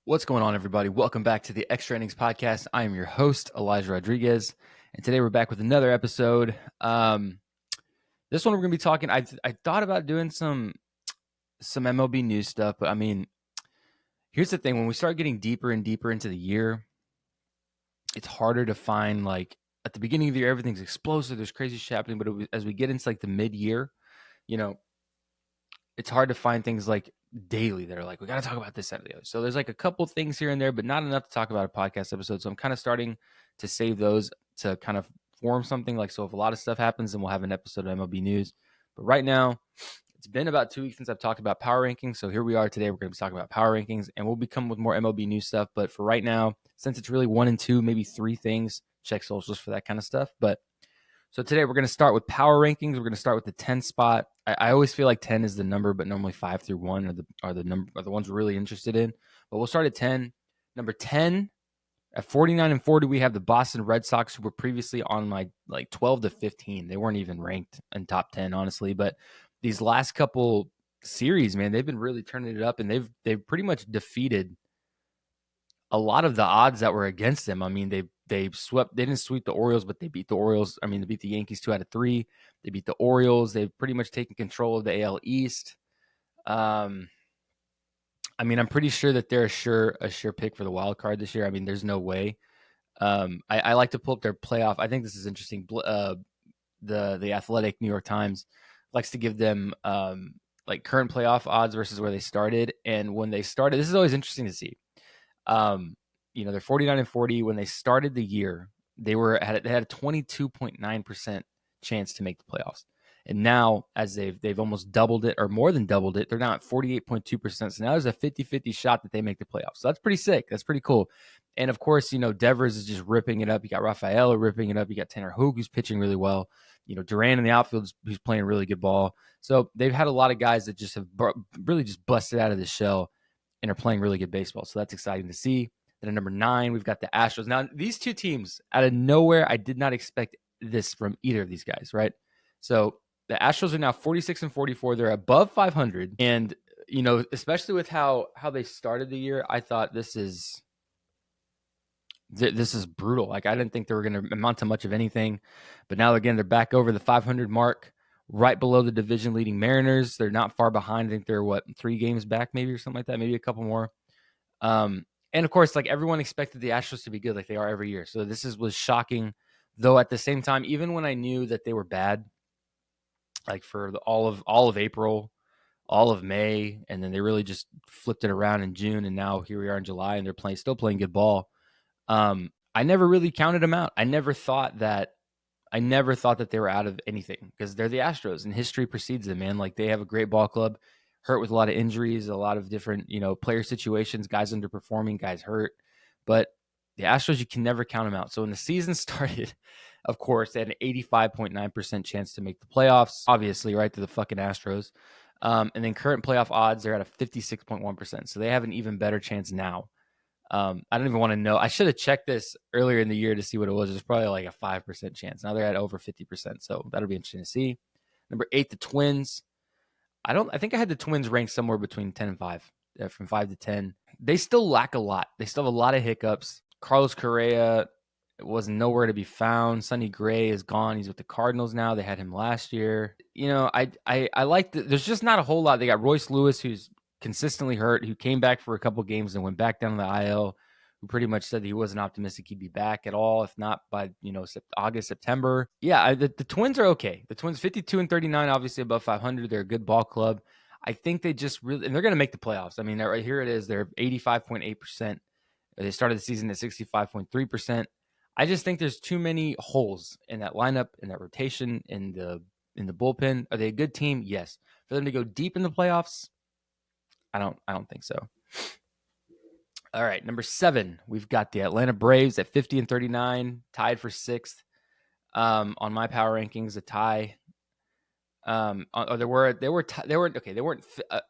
What's going on, everybody? Welcome back to the Extra Innings Podcast. I am your host, Elijah Rodriguez, and today we're back with another episode. This one we're going to be talking. I thought about doing some MLB news stuff, but I mean, here's the thing: when we start getting deeper and deeper into the year, it's harder to find at the beginning of the year everything's explosive. There's crazy shit happening, but as we get into the mid-year, it's hard to find things daily that are we got to talk about this, that, or the other. So there's a couple things here and there, but not enough to talk about a podcast episode. So I'm kind of starting to save those to kind of form something so if a lot of stuff happens, then we'll have an episode of MLB news. But right now, it's been about 2 weeks since I've talked about power rankings. So here we are today. We're going to be talking about power rankings, and we'll come with more MLB news stuff. But for right now, since it's really 1 and 2, maybe 3 things, check socials for that kind of stuff. So today we're going to start with power rankings. We're going to start with the 10 spot. I always feel like 10 is the number, but normally 5 through 1 are the ones we're really interested in. But we'll start at 10. Number 10, at 49 and 40, we have the Boston Red Sox, who were previously on my 12 to 15. They weren't even ranked in top 10, honestly. But these last couple series, man, they've been really turning it up, and they've pretty much defeated a lot of the odds that were against them. I mean, they didn't sweep the Orioles, but they beat the Orioles. I mean, they beat the Yankees 2 out of 3. They beat the Orioles. They've pretty much taken control of the AL East. I mean, I'm pretty sure that they're a sure pick for the wild card this year. I mean, there's no way. I like to pull up their playoff. I think this is interesting. The Athletic New York Times likes to give them current playoff odds versus where they started. And when they started, this is always interesting to see. They're 49 and 40. When they started the year, they had a 22.9% chance to make the playoffs. And now, as they've almost doubled it, or more than doubled it, they're now at 48.2%. So now there's a 50-50 shot that they make the playoffs. So that's pretty sick. That's pretty cool. And of course, Devers is just ripping it up. You got Rafael ripping it up. You got Tanner Hoog, who's pitching really well. Duran in the outfield, who's playing really good ball. So they've had a lot of guys that just have really just busted out of the shell and are playing really good baseball. So that's exciting to see. Then at number 9, we've got the Astros. Now, these two teams, out of nowhere, I did not expect this from either of these guys, right? So the Astros are now 46 and 44. They're above 500. And, especially with how they started the year, I thought this is brutal. I didn't think they were going to amount to much of anything. But now, again, they're back over the 500 mark, right below the division-leading Mariners. They're not far behind. I think they're, 3 games back maybe or something like that, maybe a couple more. And, of course, everyone expected the Astros to be good like they are every year. So this was shocking. Though at the same time, even when I knew that they were bad, for all of April, all of May, and then they really just flipped it around in June, and now here we are in July, and they're still playing good ball. I never really counted them out. I never thought that they were out of anything because they're the Astros, and history precedes them, man. They have a great ball club, hurt with a lot of injuries, a lot of different, player situations, guys underperforming, guys hurt. But the Astros, you can never count them out. So when the season started, of course, they had an 85.9% chance to make the playoffs, obviously, right, to the fucking Astros. And then current playoff odds, they're at a 56.1%. So they have an even better chance now. I don't even want to know. I should have checked this earlier in the year to see what it was. It was probably a 5% chance. Now they're at over 50%. So that'll be interesting to see. Number 8, the Twins. I think I had the Twins ranked somewhere between 10 and 5, from 5 to 10. They still lack a lot. They still have a lot of hiccups. Carlos Correa was nowhere to be found. Sonny Gray is gone. He's with the Cardinals now. They had him last year. I like there's just not a whole lot. They got Royce Lewis, who's consistently hurt, who came back for a couple games and went back down to the IL, who pretty much said that he wasn't optimistic he'd be back at all, if not by, August, September. Yeah, the Twins are okay. The Twins 52 and 39, obviously above 500. They're a good ball club. I think they just really, and they're going to make the playoffs. I mean, right here it is. They're 85.8%. They started the season at 65.3%. I just think there's too many holes in that lineup, in that rotation, in the bullpen. Are they a good team? Yes. For them to go deep in the playoffs, I don't think so. All right, number 7, we've got the Atlanta Braves at 50 and 39, tied for 6th on my power rankings. A tie. They weren't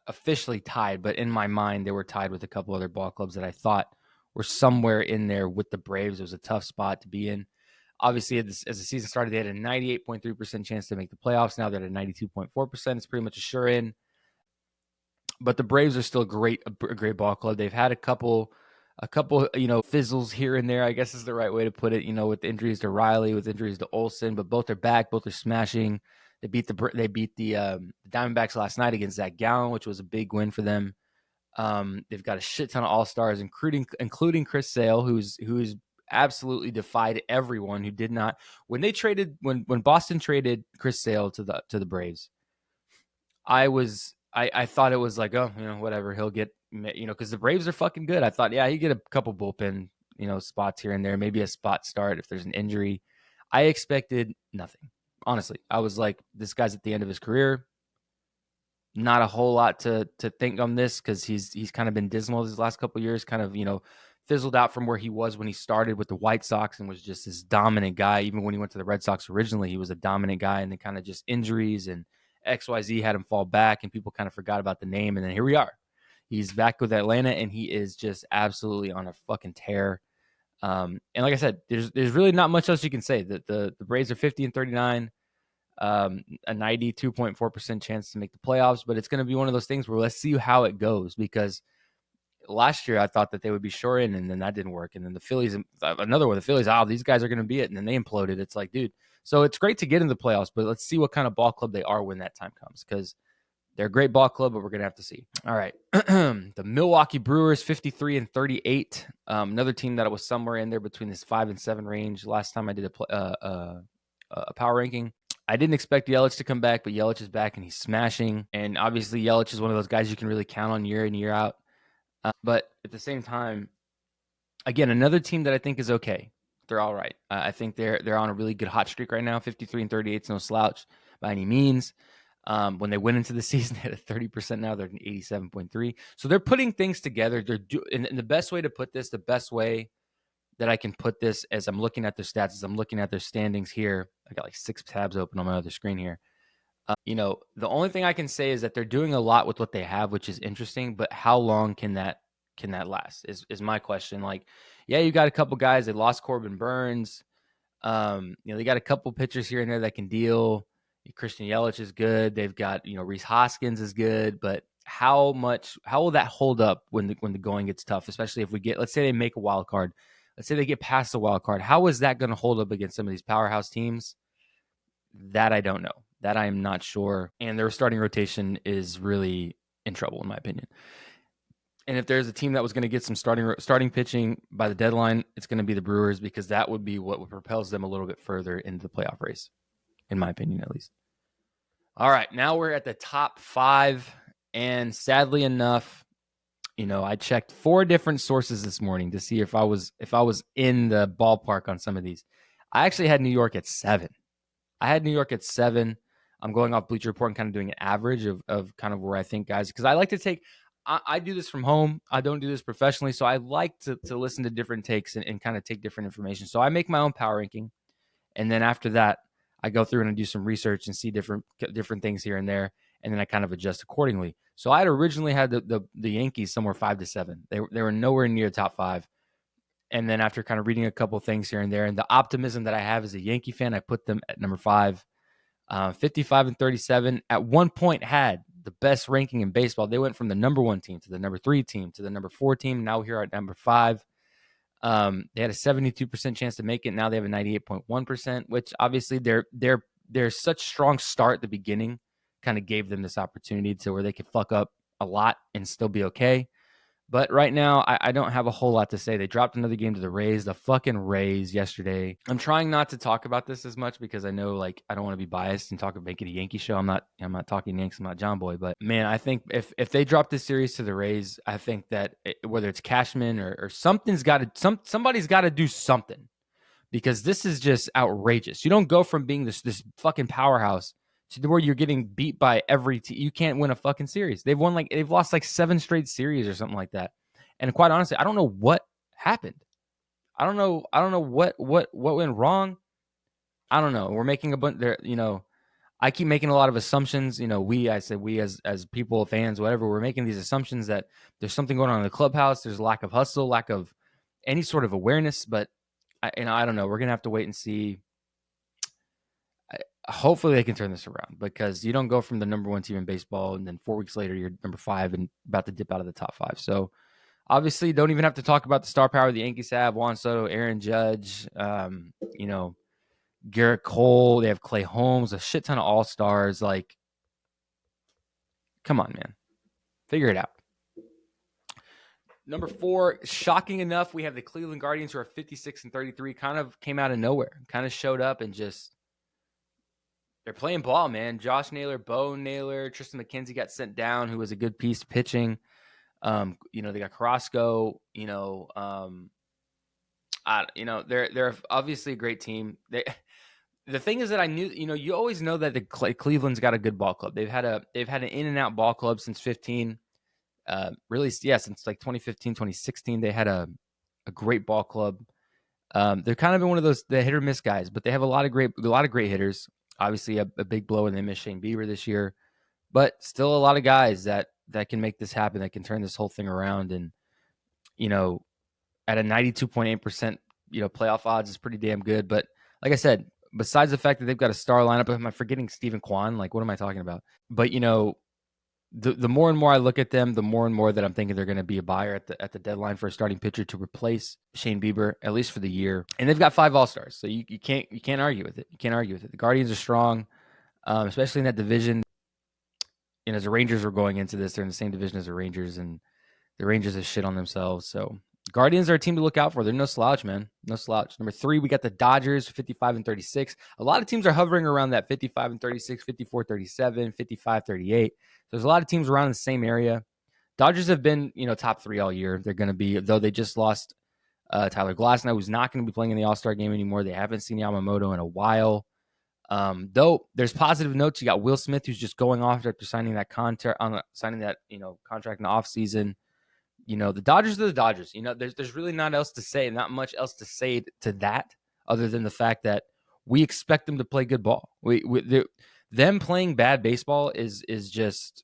officially tied, but in my mind they were tied with a couple other ball clubs that I thought were somewhere in there with the Braves. It was a tough spot to be in. Obviously, as the season started, they had a 98.3% chance to make the playoffs. Now they're at a 92.4%. It's pretty much a sure in. But the Braves are still a great ball club. They've had a couple a couple, fizzles here and there, I guess is the right way to put it, with injuries to Riley, with injuries to Olsen, but both are back, both are smashing. They beat the Diamondbacks last night against Zach Gallen, which was a big win for them. They've got a shit ton of all-stars, including Chris Sale, who's absolutely defied everyone who did not when Boston traded Chris Sale to the Braves. I thought it was like, oh, whatever, he'll get, because the Braves are fucking good. I thought, yeah, he get a couple bullpen, spots here and there, maybe a spot start if there's an injury. I expected nothing. Honestly, I was like, this guy's at the end of his career. Not a whole lot to think on this because he's kind of been dismal these last couple of years, kind of, fizzled out from where he was when he started with the White Sox and was just this dominant guy. Even when he went to the Red Sox originally, he was a dominant guy, and then kind of just injuries and XYZ had him fall back, and people kind of forgot about the name. And then here we are. He's back with Atlanta, and he is just absolutely on a fucking tear. And like I said, there's really not much else you can say. The Braves are 50-39. A 92.4% chance to make the playoffs, but it's going to be one of those things where let's see how it goes, because last year I thought that they would be sure in, and then that didn't work. And then the Phillies, another one, the Phillies, these guys are going to be it. And then they imploded. It's like, dude, so it's great to get in the playoffs, but let's see what kind of ball club they are when that time comes, because they're a great ball club, but we're going to have to see. All right. The Milwaukee Brewers, 53-38. Another team that was somewhere in there between this 5-7 range. Last time I did a power ranking, I didn't expect Yelich to come back, but Yelich is back and he's smashing. And obviously, Yelich is one of those guys you can really count on year in, year out. But at the same time, again, another team that I think is okay. They're all right. I think they're on a really good hot streak right now. 53-38 is no slouch by any means. When they went into the season, they had a 30% now. They're at 87.3. So they're putting things together. And the best way to put this, the best way that I can put this as I'm looking at their stats, as I'm looking at their standings here. I got like 6 tabs open on my other screen here. The only thing I can say is that they're doing a lot with what they have, which is interesting, but how long can that last is my question. Like, yeah, you got a couple guys. They lost Corbin Burns. They got a couple pitchers here and there that can deal. Christian Yelich is good. They've got, Rhys Hoskins is good, but how will that hold up when the going gets tough, especially if let's say they make a wild card. Let's say they get past the wild card. How is that going to hold up against some of these powerhouse teams? That I don't know. That I am not sure. And their starting rotation is really in trouble, in my opinion. And if there's a team that was going to get some starting pitching by the deadline, it's going to be the Brewers, because that would be what propels them a little bit further into the playoff race, in my opinion, at least. All right, now we're at the top 5, and sadly enough, I checked 4 different sources this morning to see if I was in the ballpark on some of these. I actually had New York at 7. I'm going off Bleacher Report and kind of doing an average of kind of where I think guys, because I like to take. I do this from home. I don't do this professionally, so I like to listen to different takes and kind of take different information. So I make my own power ranking, and then after that, I go through and I do some research and see different things here and there, and then I kind of adjust accordingly. So I had originally had the Yankees somewhere 5-7. They were nowhere near top 5. And then after kind of reading a couple things here and there, and the optimism that I have as a Yankee fan, I put them at number 5. 55-37 at one point had the best ranking in baseball. They went from the number 1 team to the number 3 team to the number 4 team. Now here at number 5. They had a 72% chance to make it. Now they have a 98.1%, which obviously they're such strong start at the beginning kind of gave them this opportunity to where they could fuck up a lot and still be okay. But right now, I don't have a whole lot to say. They dropped another game to the Rays, the fucking Rays yesterday. I'm trying not to talk about this as much because I know, like, I don't want to be biased and make it a Yankee show. I'm not talking Yanks. I'm not John Boy. But man, I think if they drop this series to the Rays, I think that whether it's Cashman or somebody's got to do something, because this is just outrageous. You don't go from being this fucking powerhouse to where you're getting beat by every team. You can't win a fucking series. They've lost like 7 straight series or something like that. And quite honestly, I don't know what happened. I don't know what went wrong. I don't know. We're making a bunch there, I keep making a lot of assumptions. We as people, fans, whatever, we're making these assumptions that there's something going on in the clubhouse. There's a lack of hustle, lack of any sort of awareness, but I don't know. We're going to have to wait and see. Hopefully they can turn this around, because you don't go from the number 1 team in baseball and then 4 weeks later you're number 5 and about to dip out of the top 5. So Obviously, don't even have to talk about the star power the Yankees have: Juan Soto, Aaron Judge, you know, Garrett Cole. They have Clay Holmes, a shit ton of all stars. Like, come on, man, figure it out. Number 4, shocking enough, we have the Cleveland Guardians, who are 56-33. Kind of came out of nowhere, kind of showed up and just they're playing ball, man. Josh Naylor, Bo Naylor, Tristan McKenzie got sent down, who was a good piece pitching. They got Carrasco. They're obviously a great team. The thing is that I knew, you always know that the Cleveland's got a good ball club. They've had an in and out ball club since 15. Since like 2015, 2016, they had a great ball club. They're kind of been one of those the hit or miss guys, but they have a lot of great hitters. Obviously, a big blow, and they missed Shane Bieber this year, but still a lot of guys that can make this happen, that can turn this whole thing around. And at a 92.8%, playoff odds is pretty damn good. But like I said, besides the fact that they've got a star lineup, am I forgetting Stephen Kwan? Like, what am I talking about? But the more and more I look at them, the more and more that I'm thinking they're going to be a buyer at the deadline for a starting pitcher to replace Shane Bieber, at least for the year. And they've got 5 All-Stars, so you can't argue with it. You can't argue with it. The Guardians are strong, especially in that division. As the Rangers were going into this, they're in the same division as the Rangers, and the Rangers have shit on themselves. So Guardians are a team to look out for. They're no slouch, man. No slouch. Number 3, we got the Dodgers, 55-36. A lot of teams are hovering around that 55-36, 54-37, 55-38. There's a lot of teams around the same area. Dodgers have been, top 3 all year. They're going to be, though they just lost Tyler Glasnow, who's not going to be playing in the All-Star game anymore. They haven't seen Yamamoto in a while. Though there's positive notes. You got Will Smith, who's just going off after signing that contract contract in the offseason. The Dodgers are the Dodgers. There's really not much else to say to that, other than the fact that we expect them to play good ball. Them playing bad baseball is just,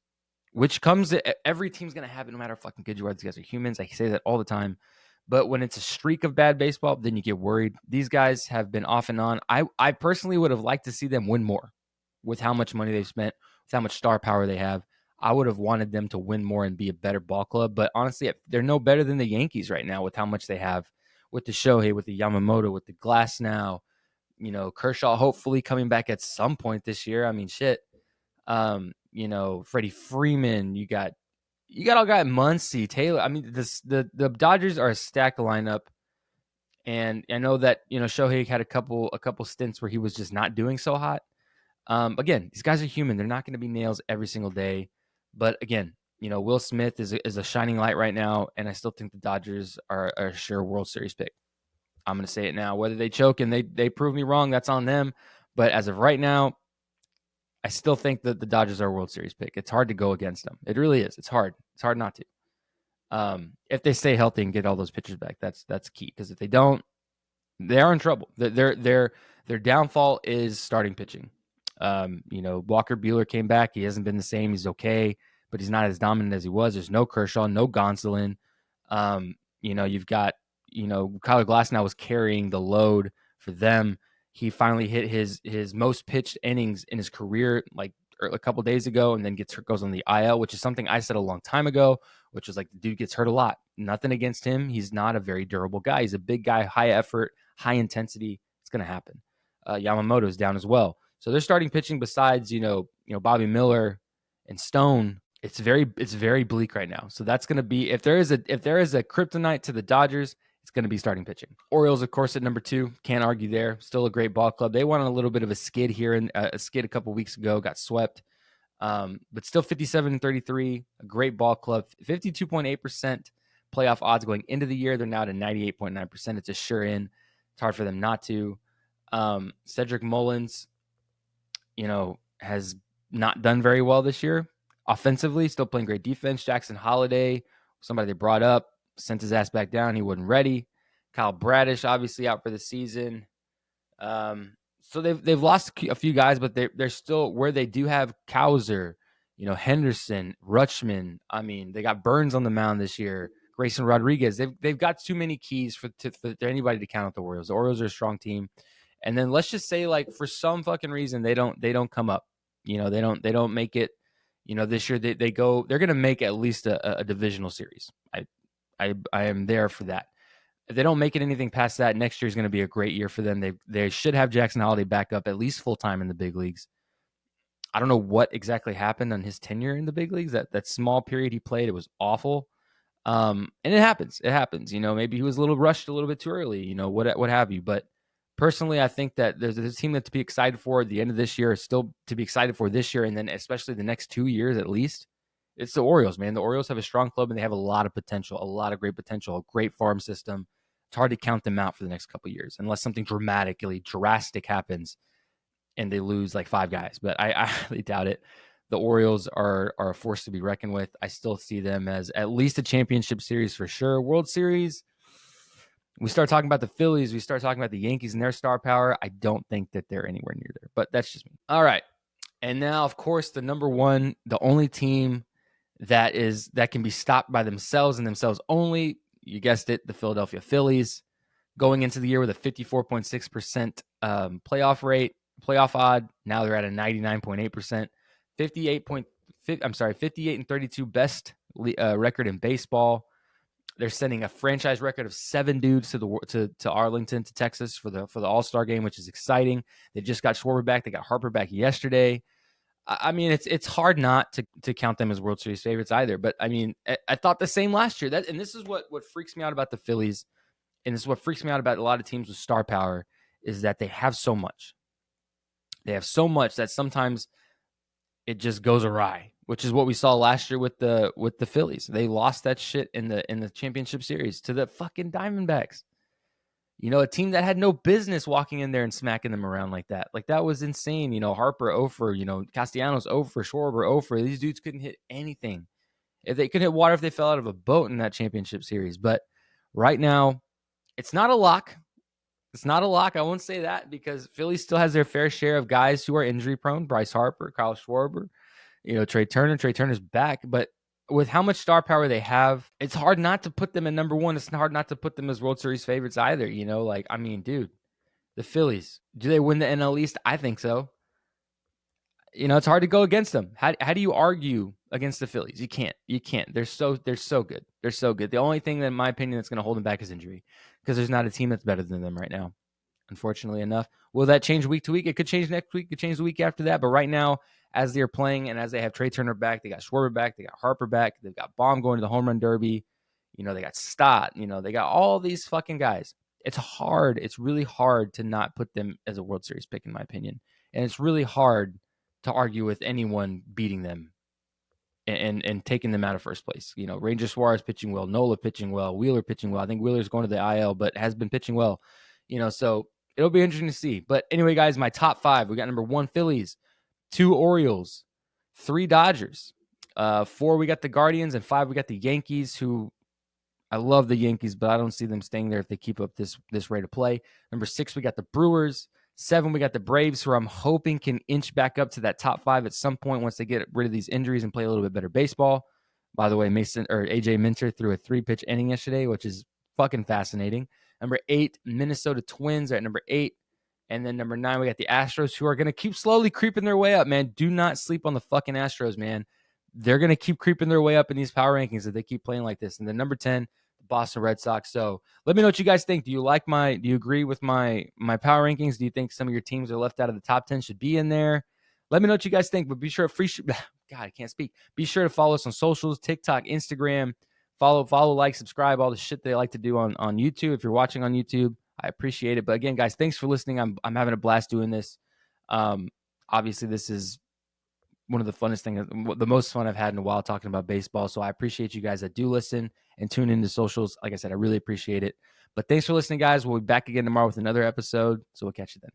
which comes, every team's going to have it, no matter how fucking good you are. These guys are humans. I say that all the time. But when it's a streak of bad baseball, then you get worried. These guys have been off and on. I personally would have liked to see them win more with how much money they've spent, with how much star power they have. I would have wanted them to win more and be a better ball club. But honestly, they're no better than the Yankees right now with how much they have, with the Shohei, with the Yamamoto, with the Glasnow. Kershaw hopefully coming back at some point this year. I mean, shit. Freddie Freeman. You got all guy Muncy, Taylor. I mean, the Dodgers are a stacked lineup. And I know that, Shohei had a couple stints where he was just not doing so hot. Again, these guys are human. They're not going to be nails every single day. But again, Will Smith is a shining light right now, and I still think the Dodgers are a sure World Series pick. I'm going to say it now. Whether they choke and they prove me wrong, that's on them. But as of right now, I still think that the Dodgers are a World Series pick. It's hard to go against them. It really is. It's hard. It's hard not to. If they stay healthy and get all those pitchers back, that's key. Because if they don't, they are in trouble. Their downfall is starting pitching. Walker Buehler came back. He hasn't been the same. He's okay, but he's not as dominant as he was. There's no Kershaw, no Gonsolin. You've got, Kyler Glasnow was carrying the load for them. He finally hit his most pitched innings in his career, like a couple days ago, and then goes on the IL, which is something I said a long time ago, which was like, the dude gets hurt a lot. Nothing against him. He's not a very durable guy. He's a big guy, high effort, high intensity. It's going to happen. Yamamoto's down as well. So they're starting pitching besides, Bobby Miller and Stone. It's very bleak right now. So that's going to be, if there is a kryptonite to the Dodgers, it's going to be starting pitching. Orioles, of course, at number 2. Can't argue there. Still a great ball club. They went on a little bit of a skid here, and a skid a couple weeks ago, got swept. But still 57-33, a great ball club. 52.8% playoff odds going into the year. They're now at 98.9%. It's a sure in. It's hard for them not to. Cedric Mullins, has not done very well this year. Offensively, still playing great defense. Jackson Holiday, somebody they brought up, sent his ass back down. He wasn't ready. Kyle Bradish, obviously out for the season. So they've lost a few guys, but they're still where they do have Kowser, Henderson, Rutschman. I mean, they got Burns on the mound this year. Grayson Rodriguez. They've got too many keys for anybody to count out the Orioles. The Orioles are a strong team. And then let's just say, like, for some fucking reason, they don't come up. They don't make it. This year they're going to make at least a divisional series. I am there for that. If they don't make it anything past that, next year is going to be a great year for them. They should have Jackson Holiday back up at least full time in the big leagues. I don't know what exactly happened on his tenure in the big leagues. That small period he played, it was awful. And it happens. It happens. Maybe he was a little rushed a little bit too early. What have you. But personally, I think that there's a team that to be excited for at the end of this year, still to be excited for this year, and then especially the next 2 years at least. It's the Orioles, man. The Orioles have a strong club and they have a lot of potential, a lot of great potential, a great farm system. It's hard to count them out for the next couple of years unless something drastic happens and they lose like 5 guys. But I highly doubt it. The Orioles are a force to be reckoned with. I still see them as at least a championship series for sure. World Series, we start talking about the Phillies. We start talking about the Yankees and their star power. I don't think that they're anywhere near there, but that's just me. All right. And now, of course, the number one, the only team that can be stopped by themselves and themselves only, you guessed it, the Philadelphia Phillies, going into the year with a 54.6% playoff odd. Now they're at a 99.8%, 58 and 32 best record in baseball. They're sending a franchise record of 7 dudes to Arlington, to Texas for the All-Star game, which is exciting. They just got Schwarber back. They got Harper back yesterday. I mean, it's hard not to count them as World Series favorites either. But I mean, I thought the same last year. And this is what freaks me out about the Phillies, and this is what freaks me out about a lot of teams with star power, is that they have so much. They have so much that sometimes it just goes awry, which is what we saw last year with the Phillies. They lost that shit in the championship series to the fucking Diamondbacks. A team that had no business walking in there and smacking them around like that. Like, that was insane. Harper 0 for, Castellanos 0 for, Schwarber 0 for. These dudes couldn't hit anything. If they could hit water if they fell out of a boat in that championship series. But right now, it's not a lock. It's not a lock. I won't say that, because Philly still has their fair share of guys who are injury prone. Bryce Harper, Kyle Schwarber, Trey Turner. Trey Turner's back. But with how much star power they have, it's hard not to put them in number one. It's hard not to put them as World Series favorites either. I mean, dude, the Phillies, do they win the NL East? I think so. It's hard to go against them. How do you argue against the Phillies? You can't. They're so good. They're so good. The only thing that, in my opinion, that's going to hold them back is injury, because there's not a team that's better than them right now, unfortunately enough. Will that change week to week? It could change next week. It could change the week after that. But right now, as they're playing and as they have Trey Turner back, they got Schwarber back, they got Harper back, they've got Baum going to the home run derby, they got Stott, they got all these fucking guys. It's hard. It's really hard to not put them as a World Series pick, in my opinion. And it's really hard to argue with anyone beating them and taking them out of first place. Ranger Suarez pitching well, Nola pitching well, Wheeler pitching well. I think Wheeler's going to the IL, but has been pitching well. So it'll be interesting to see. But anyway, guys, my top 5. We got number 1, Phillies, 2, Orioles, 3, Dodgers, 4, we got the Guardians, and 5, we got the Yankees, who I love the Yankees, but I don't see them staying there if they keep up this rate of play. Number 6, we got the Brewers. 7, we got the Braves, who I'm hoping can inch back up to that top 5 at some point once they get rid of these injuries and play a little bit better baseball. By the way, AJ Minter threw a 3-pitch inning yesterday, which is fucking fascinating. Number 8, Minnesota Twins are at number 8. And then number 9, we got the Astros, who are going to keep slowly creeping their way up, man. Do not sleep on the fucking Astros, man. They're going to keep creeping their way up in these power rankings if they keep playing like this. And then number 10, the Boston Red Sox. So let me know what you guys think. Do you agree with my power rankings? Do you think some of your teams are left out of the top 10 should be in there? Let me know what you guys think. But be sure God, I can't speak. Be sure to follow us on socials, TikTok, Instagram. Follow, like, subscribe, all the shit they like to do on YouTube. If you're watching on YouTube, I appreciate it. But again, guys, thanks for listening. I'm having a blast doing this. Obviously, this is one of the funnest things, the most fun I've had in a while talking about baseball. So I appreciate you guys that do listen and tune into socials. Like I said, I really appreciate it. But thanks for listening, guys. We'll be back again tomorrow with another episode. So we'll catch you then.